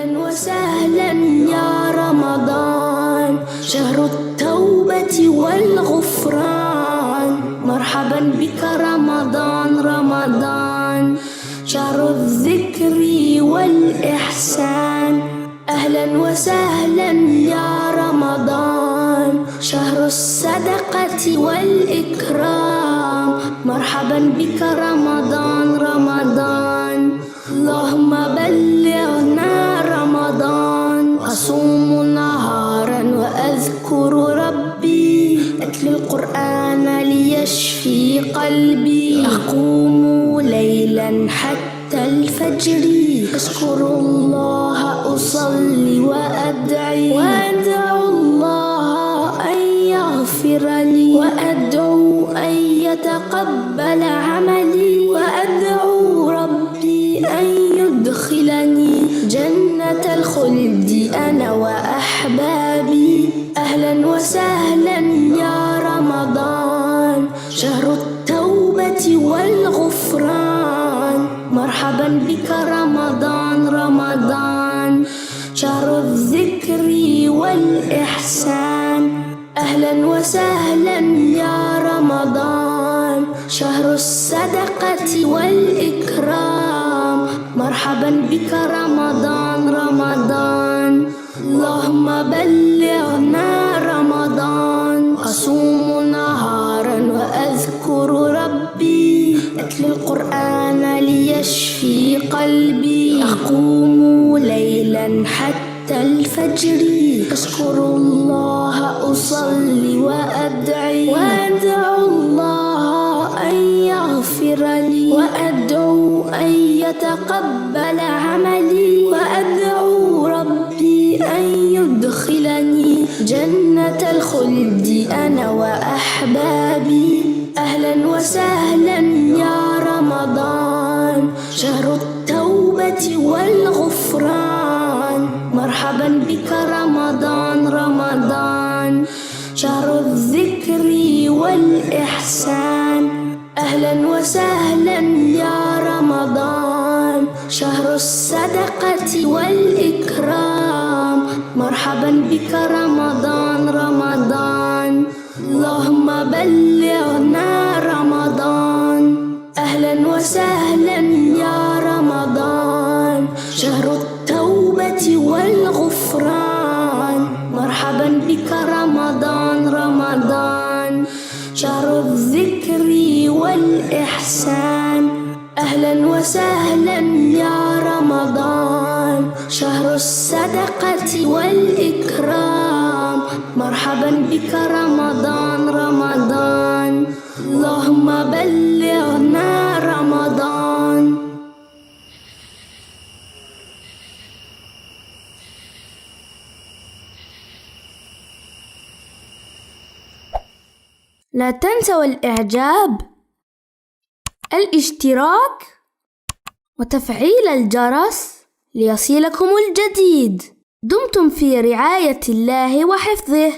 أهلا وسهلا يا رمضان، شهر التوبة والغفران. مرحبا بك رمضان رمضان، شهر الذكر والإحسان. أهلا وسهلا يا رمضان، شهر الصدقة والإكرام. مرحبا بك رمضان رمضان، اللهم بلغنا رمضان. أصوم نهارا وأذكر ربي، أتلو القرآن ليشفي قلبي. أقوم ليلا حتى الفجر، أشكر الله أصلي وأدعو الله أن يغفر لي، وأدعو أن يتقبل عملي، وأدعو ربي أن يدخلني جنة الخلد أنا وأحبابي. أهلا وسهلا يا رمضان، شهر التوبة والغفران. مرحبا بك رمضان رمضان، شهر الذكر والإحسان. أهلا وسهلا يا رمضان، شهر الصدقة والإكرام. مرحبا بك رمضان رمضان، اللهم بلغنا رمضان. أصوم نهارا وأذكر ربي، أتلو القرآن ليشفي قلبي. أقوم ليلا حتى الفجر، أشكر الله أصلي وأدعو الله أن يغفر لي، وأدعو أن يتقبل عملي، وأدعو ربي أن يدخلني جنة الخلد أنا وأحبابي. أهلا وسهلا يا رمضان، شهر التوبة والغفران. مرحبا بك رمضان رمضان، شهر الذكر والإحسان. أهلا وسهلا يا رمضان، شهر الصدقة والإكرام. مرحبا بك رمضان رمضان، اللهم بلغنا رمضان. أهلا وسهلا يا رمضان، شهر التوبة والغفران. مرحبا بك رمضان رمضان، شهر الذكر والإحسان. أهلا وسهلا يا رمضان، شهر الصدقة والإكرام. مرحبا بك رمضان رمضان، اللهم بلغنا رمضان. لا تنسوا الإعجاب، الاشتراك، وتفعيل الجرس ليصلكم الجديد. دمتم في رعاية الله وحفظه.